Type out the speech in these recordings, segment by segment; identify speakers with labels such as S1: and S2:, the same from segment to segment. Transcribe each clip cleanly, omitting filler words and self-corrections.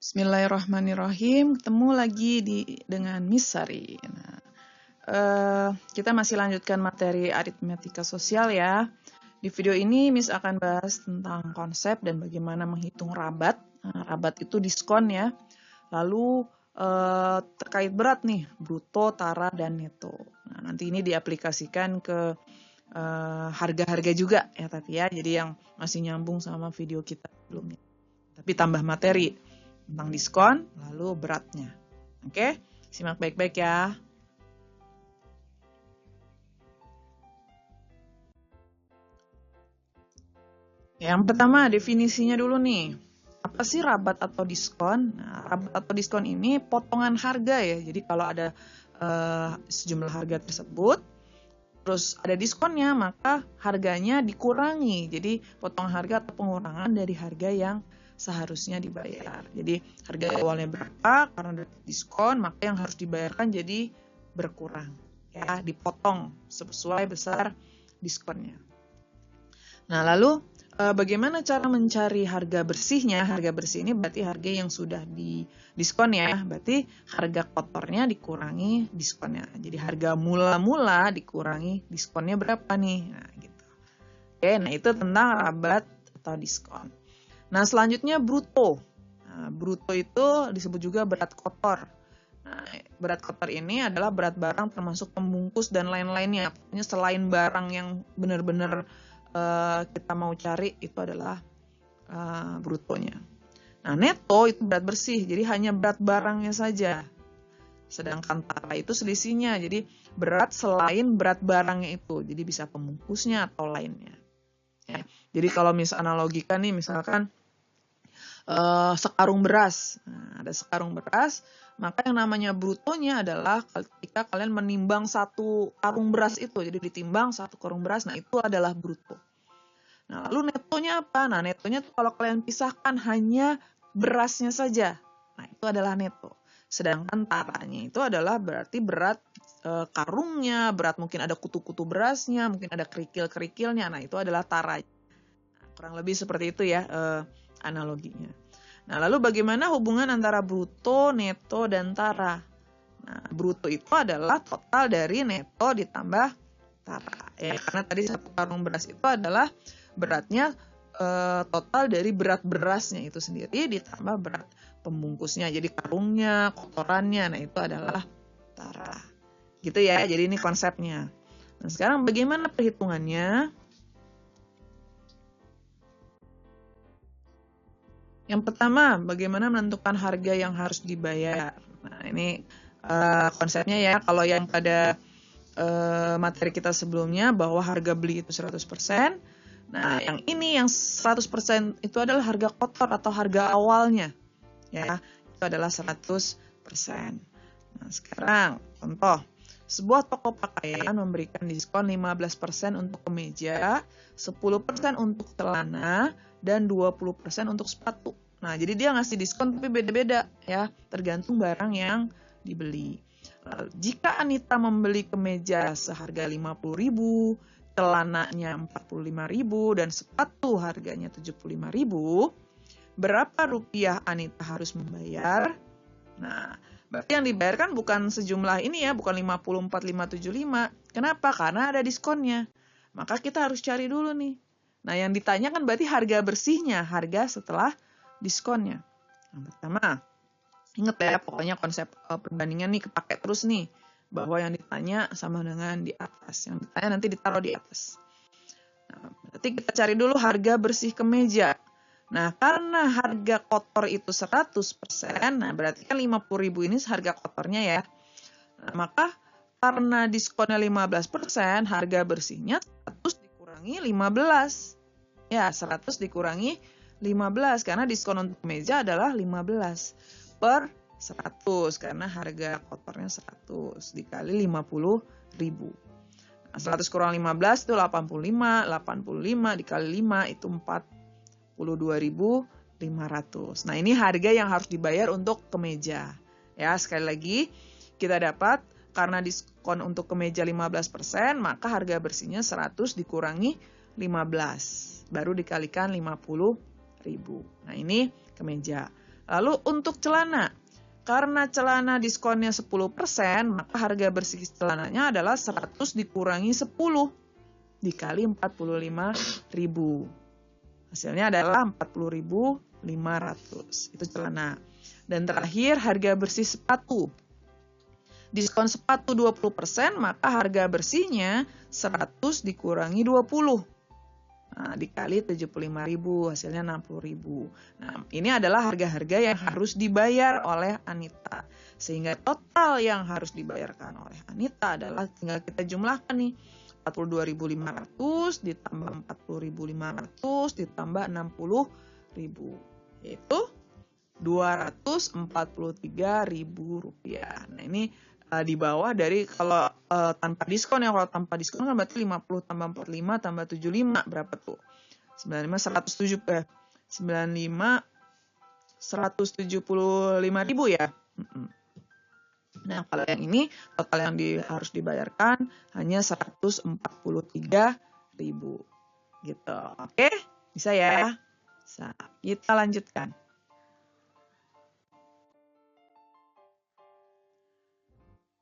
S1: Bismillahirrahmanirrahim. Ketemu lagi dengan Miss Sari. Nah, kita masih lanjutkan materi aritmetika sosial ya. Di video ini Miss akan bahas tentang konsep dan bagaimana menghitung rabat. Nah, rabat itu diskon ya. Lalu terkait berat nih, bruto, tara, dan neto. Nah, nanti ini diaplikasikan ke harga-harga juga ya, tapi ya, jadi yang masih nyambung sama video kita sebelumnya. Tapi tambah materi tentang diskon, lalu beratnya. Oke, simak baik-baik ya. Yang pertama, definisinya dulu nih. Apa sih rabat atau diskon? Nah, rabat atau diskon ini potongan harga ya. Jadi kalau ada sejumlah harga tersebut, terus ada diskonnya, maka harganya dikurangi. Jadi potong harga atau pengurangan dari harga yang seharusnya dibayar. Jadi harga awalnya berapa, karena ada diskon, maka yang harus dibayarkan jadi berkurang. Ya, dipotong sesuai besar diskonnya. Nah, lalu bagaimana cara mencari harga bersihnya? Harga bersih ini berarti harga yang sudah di diskon ya. Berarti harga kotornya dikurangi diskonnya. Jadi harga mula-mula dikurangi diskonnya berapa nih? Nah, gitu. Oke, nah itu tentang rabat atau diskon. Nah, selanjutnya bruto. Nah, bruto itu disebut juga berat kotor. Nah, berat kotor ini adalah berat barang termasuk pembungkus dan lain-lainnya. Pokoknya selain barang yang benar-benar kita mau cari, itu adalah brutonya. Nah, neto itu berat bersih, jadi hanya berat barangnya saja. Sedangkan tara itu selisihnya, jadi berat selain berat barangnya itu. Jadi bisa pembungkusnya atau lainnya. Ya. Jadi kalau analogikan nih, misalkan sekarung beras. Nah, ada sekarung beras, maka yang namanya brutonya adalah ketika kalian menimbang satu karung beras itu. Jadi ditimbang satu karung beras, nah itu adalah bruto. Nah, lalu netonya apa? Nah, netonya tuh kalau kalian pisahkan hanya berasnya saja. Nah, itu adalah neto. Sedangkan taranya itu adalah berarti berat karungnya, berat mungkin ada kutu-kutu berasnya, mungkin ada kerikil-kerikilnya. Nah, itu adalah tara. Nah, kurang lebih seperti itu ya analoginya. Nah, lalu bagaimana hubungan antara bruto, neto, dan tara? Nah, bruto itu adalah total dari neto ditambah tara. Ya, karena tadi satu karung beras itu adalah beratnya total dari berat berasnya itu sendiri ditambah berat pembungkusnya. Jadi karungnya, kotorannya, nah itu adalah tara. Gitu ya, jadi ini konsepnya. Nah, sekarang bagaimana perhitungannya? Yang pertama, bagaimana menentukan harga yang harus dibayar. Nah, ini konsepnya ya, kalau yang pada materi kita sebelumnya bahwa harga beli itu 100%. Nah, yang ini yang 100% itu adalah harga kotor atau harga awalnya. Ya, itu adalah 100%. Nah, sekarang contoh. Sebuah toko pakaian memberikan diskon 15% untuk kemeja, 10% untuk celana, dan 20% untuk sepatu. Nah, jadi dia ngasih diskon tapi beda-beda ya, tergantung barang yang dibeli. Lalu, jika Anita membeli kemeja seharga 50.000, celananya 45.000, dan sepatu harganya 75.000, berapa rupiah Anita harus membayar? Nah, berarti yang dibayarkan bukan sejumlah ini ya, bukan 54.575. Kenapa? Karena ada diskonnya. Maka kita harus cari dulu nih. Nah, yang ditanyakan berarti harga bersihnya, harga setelah diskonnya. Yang pertama, ingat ya, pokoknya konsep perbandingan nih kepake terus nih. Bahwa yang ditanya sama dengan di atas. Yang ditanya nanti ditaruh di atas. Nah, berarti kita cari dulu harga bersih kemeja. Nah, karena harga kotor itu 100%, nah berarti kan 50.000 ini harga kotornya ya. Nah, maka karena diskonnya 15%, harga bersihnya 100 dikurangi 15. Ya, 100 dikurangi 15 karena diskon untuk meja adalah 15 per 100 karena harga kotornya 100 dikali 50.000. Nah, 100 kurang 15 itu 85, 85 dikali 5 itu 42.500. Nah, ini harga yang harus dibayar untuk kemeja. Ya, sekali lagi kita dapat karena diskon untuk kemeja 15%, maka harga bersihnya 100 dikurangi 15. Baru dikalikan 50.000. Nah, ini kemeja. Lalu untuk celana, karena celana diskonnya 10%, maka harga bersih celananya adalah 100 dikurangi 10 dikali 45.000. Hasilnya adalah 40.500. Itu celana. Dan terakhir harga bersih sepatu. Diskon sepatu 20%, maka harga bersihnya 100 dikurangi 20. Nah, dikali 75.000, hasilnya 60.000. Nah, ini adalah harga-harga yang harus dibayar oleh Anita. Sehingga total yang harus dibayarkan oleh Anita adalah tinggal kita jumlahkan nih. 42.500 ditambah 40.500 ditambah 60.000. Yaitu Rp243.000. Nah, ini di bawah dari kalau tanpa diskon ya. Kalau tanpa diskon kan berarti 50 tambah 45 tambah 75 berapa tuh? 95 175 ya. Nah, kalau yang ini total yang harus dibayarkan hanya 143.000 gitu. Oke? Bisa ya? Bisa. Kita lanjutkan.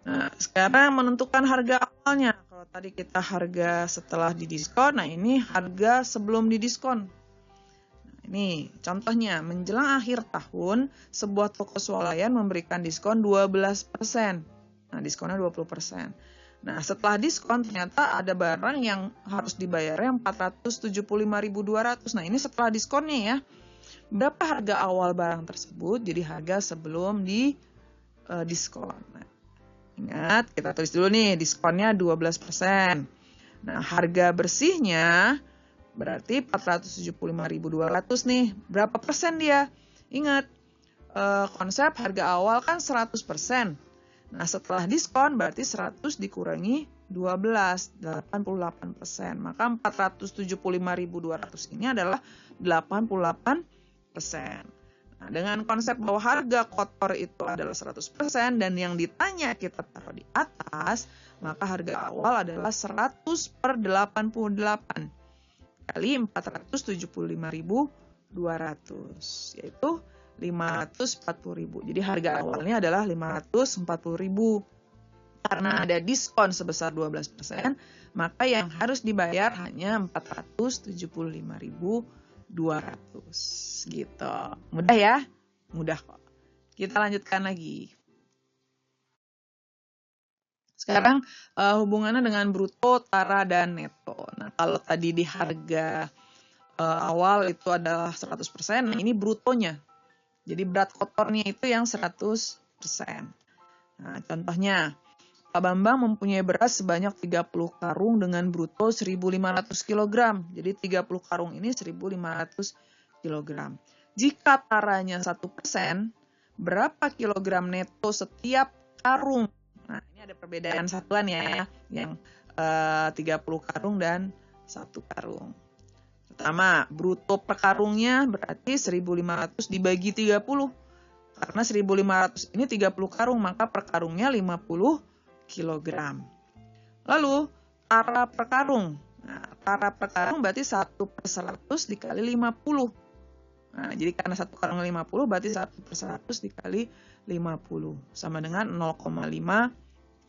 S1: Nah, sekarang menentukan harga awalnya. Kalau tadi kita harga setelah didiskon, nah ini harga sebelum didiskon. Nah, ini contohnya, menjelang akhir tahun, sebuah toko swalayan memberikan diskon 12%. Nah, diskonnya 20%. Nah, setelah diskon ternyata ada barang yang harus dibayarnya 475.200. Nah, ini setelah diskonnya ya. Berapa harga awal barang tersebut? Jadi harga sebelum diskon. Nah, ingat, kita tulis dulu nih, diskonnya 12%. Nah, harga bersihnya berarti 475.200 nih. Berapa persen dia? Ingat, konsep harga awal kan 100%. Nah, setelah diskon berarti 100 dikurangi 12, 88%. Maka 475.200 ini adalah 88%. Nah, dengan konsep bahwa harga kotor itu adalah 100% dan yang ditanya kita taruh di atas, maka harga awal adalah 100/88 kali 475.200, yaitu 540.000. Jadi harga awalnya adalah 540.000. Karena ada diskon sebesar 12%, maka yang harus dibayar hanya 475.200 gitu. Mudah ya? Mudah kok. Kita lanjutkan lagi. Sekarang hubungannya dengan bruto, tara, dan neto. Nah, kalau tadi di harga awal itu adalah 100%, nah ini brutonya. Jadi berat kotornya itu yang 100%. Nah, contohnya, Pak Bambang mempunyai beras sebanyak 30 karung dengan bruto 1.500 kg. Jadi 30 karung ini 1.500 kg. Jika taranya 1%, berapa kilogram neto setiap karung? Nah, ini ada perbedaan satuan ya, yang 30 karung dan 1 karung. Pertama, bruto per karungnya berarti 1.500 dibagi 30. Karena 1.500 ini 30 karung, maka per karungnya 50 kilogram. Lalu, tara per karung. Nah, tara per karung berarti 1/100 dikali 50. Nah, jadi karena 1 karung 50, berarti 1/100 dikali 50. Sama dengan 0,5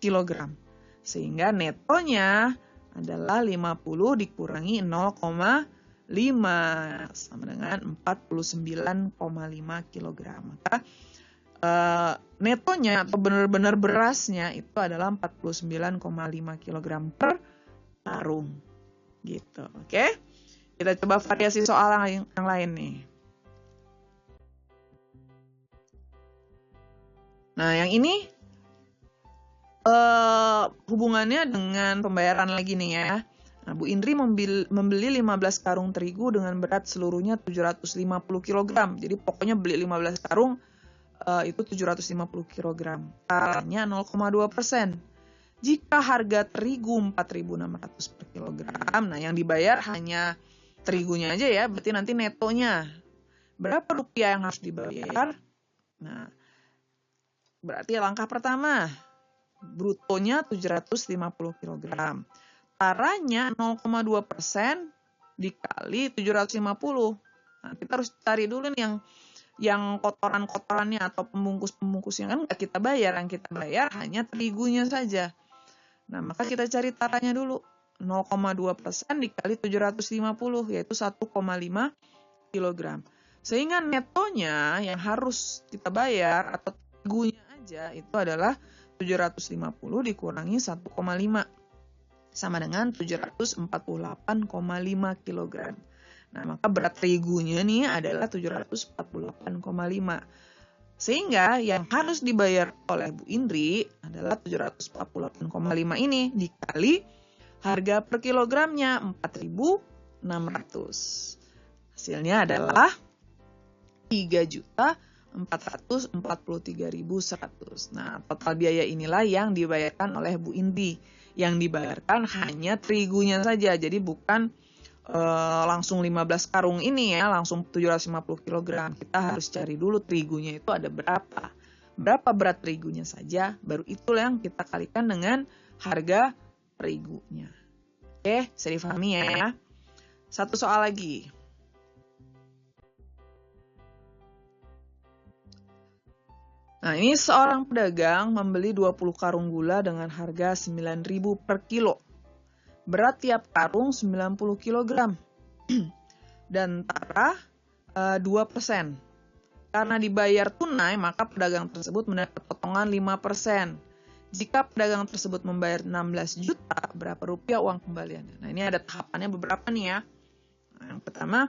S1: kilogram. Sehingga netonya adalah 50 dikurangi 0,5. Sama dengan 49,5 kilogram. Maka netonya atau benar-benar berasnya itu adalah 49,5 kg per karung. Gitu, oke? Kita coba variasi soal yang lain nih. Nah, yang ini hubungannya dengan pembayaran lagi nih ya. Nah, Bu Indri membeli 15 karung terigu dengan berat seluruhnya 750 kg. Jadi pokoknya beli 15 karung itu 750 kg. Taranya 0,2%. Jika harga terigu 4.600 per kilogram, nah yang dibayar hanya terigunya aja ya, berarti nanti netonya berapa rupiah yang harus dibayar? Nah, berarti langkah pertama, brutonya 750 kg. Taranya 0,2% dikali 750. Nah, kita harus cari dulu nih yang yang kotoran-kotorannya atau pembungkus-pembungkusnya kan nggak kita bayar, yang kita bayar hanya terigunya saja. Nah, maka kita cari taranya dulu. 0,2% dikali 750 yaitu 1,5 kg. Sehingga netonya yang harus kita bayar atau terigunya aja itu adalah 750 dikurangi 1,5 sama dengan 748,5 kg. Nah, maka berat terigunya nih adalah 748,5. Sehingga yang harus dibayar oleh Bu Indri adalah 748,5 ini dikali harga per kilogramnya 4.600. Hasilnya adalah 3.443.100. Nah, total biaya inilah yang dibayarkan oleh Bu Indri. Yang dibayarkan hanya terigunya saja, jadi bukan langsung 15 karung ini ya, langsung 750 kg. Kita harus cari dulu terigunya itu ada berapa. Berapa berat terigunya saja, baru itulah yang kita kalikan dengan harga terigunya. Oke, bisa difahami ya. Satu soal lagi. Nah, ini seorang pedagang membeli 20 karung gula dengan harga 9.000 per kilo. Berat tiap karung 90 kg. Dan tara 2%. Karena dibayar tunai, maka pedagang tersebut mendapat potongan 5%. Jika pedagang tersebut membayar 16 juta, berapa rupiah uang kembaliannya? Nah, ini ada tahapannya beberapa nih ya. Nah, yang pertama,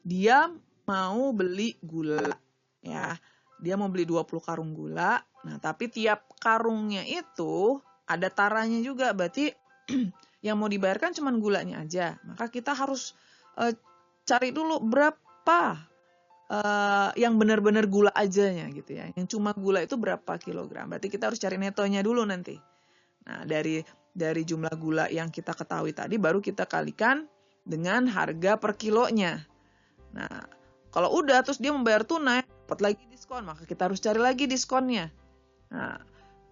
S1: dia mau beli gula. Ya, dia mau beli 20 karung gula. Nah, tapi tiap karungnya itu ada taranya juga. Berarti yang mau dibayarkan cuma gulanya aja. Maka kita harus cari dulu berapa yang benar-benar gula ajanya gitu ya. Yang cuma gula itu berapa kilogram. Berarti kita harus cari netonya dulu nanti. Nah, dari jumlah gula yang kita ketahui tadi baru kita kalikan dengan harga per kilonya. Nah, kalau udah terus dia membayar tunai, dapat lagi diskon, maka kita harus cari lagi diskonnya. Nah,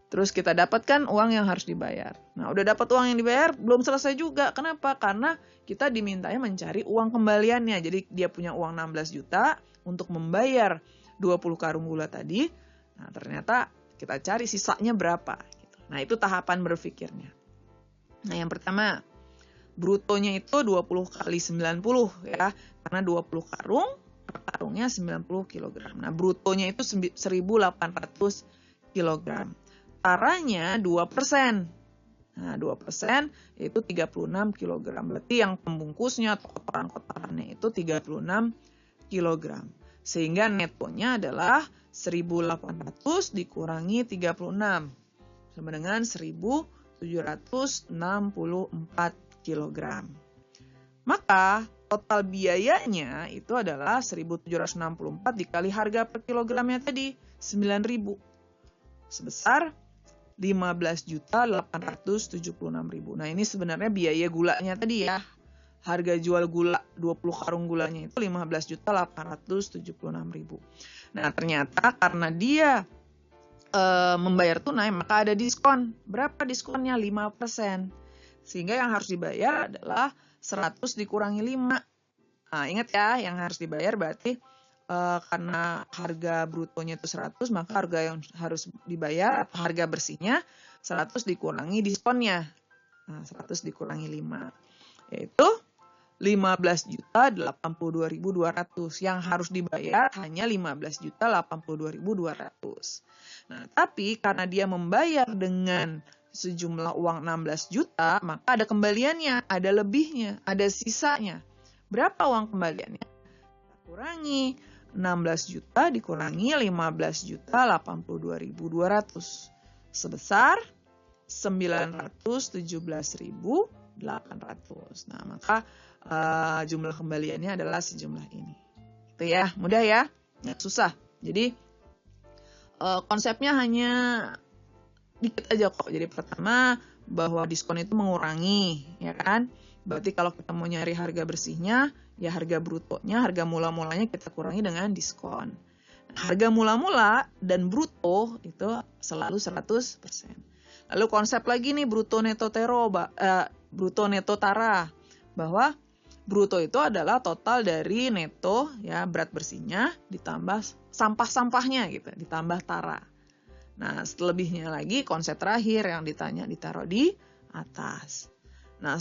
S1: terus kita dapatkan uang yang harus dibayar. Nah, udah dapat uang yang dibayar, belum selesai juga. Kenapa? Karena kita dimintanya mencari uang kembaliannya. Jadi dia punya uang 16 juta untuk membayar 20 karung gula tadi. Nah, ternyata kita cari sisanya berapa. Gitu. Nah, itu tahapan berpikirnya. Nah, yang pertama, brutonya itu 20 kali 90 ya. Karena 20 karung, karungnya 90 kg. Nah, brutonya itu 1.800 kg. Taranya 2%. Nah, 2% yaitu 36 kg. Berarti yang pembungkusnya atau kotoran-kotorannya itu 36 kg. Sehingga netonya adalah 1.800 dikurangi 36. Sama dengan 1.764 kg. Maka total biayanya itu adalah 1.764 dikali harga per kilogramnya tadi 9.000 sebesar 15.876.000. Nah, ini sebenarnya biaya gulanya tadi ya. Harga jual gula 20 karung gulanya itu 15.876.000. Nah, ternyata karena dia membayar tunai maka ada diskon. Berapa diskonnya? 5%. Sehingga yang harus dibayar adalah 100 dikurangi 5. Nah, ingat ya, yang harus dibayar berarti karena harga brutonya itu 100, maka harga yang harus dibayar, harga bersihnya 100 dikurangi diskonnya. Nah, 100 dikurangi 5, yaitu 15.082.200. Yang harus dibayar hanya 15.082.200. Nah, tapi karena dia membayar dengan sejumlah uang 16 juta, maka ada kembaliannya, ada lebihnya, ada sisanya. Berapa uang kembaliannya? Kita kurangi 16 juta dikurangi 15.082.200 sebesar 917.800. Nah, maka jumlah kembaliannya adalah sejumlah ini. Itu ya, mudah ya, nggak susah. Jadi konsepnya hanya dikit aja kok. Jadi pertama bahwa diskon itu mengurangi, ya kan? Berarti kalau kita mau nyari harga bersihnya, ya harga brutonya, harga mula-mulanya kita kurangi dengan diskon. Harga mula-mula dan bruto itu selalu 100%. Lalu konsep lagi nih bruto neto tara, bahwa bruto itu adalah total dari neto ya, berat bersihnya ditambah sampah-sampahnya gitu, ditambah tara. Nah, selebihnya lagi konsep terakhir yang ditanya ditaruh di atas. Nah,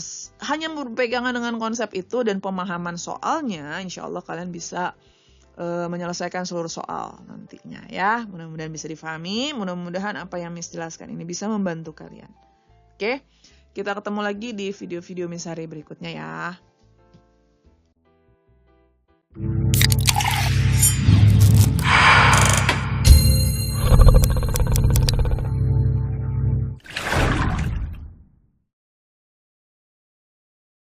S1: hanya berpegangan dengan konsep itu dan pemahaman soalnya, insya Allah kalian bisa menyelesaikan seluruh soal nantinya ya. Mudah-mudahan bisa difahami, mudah-mudahan apa yang Miss jelaskan ini bisa membantu kalian. Oke, kita ketemu lagi di video-video Miss Hari berikutnya ya.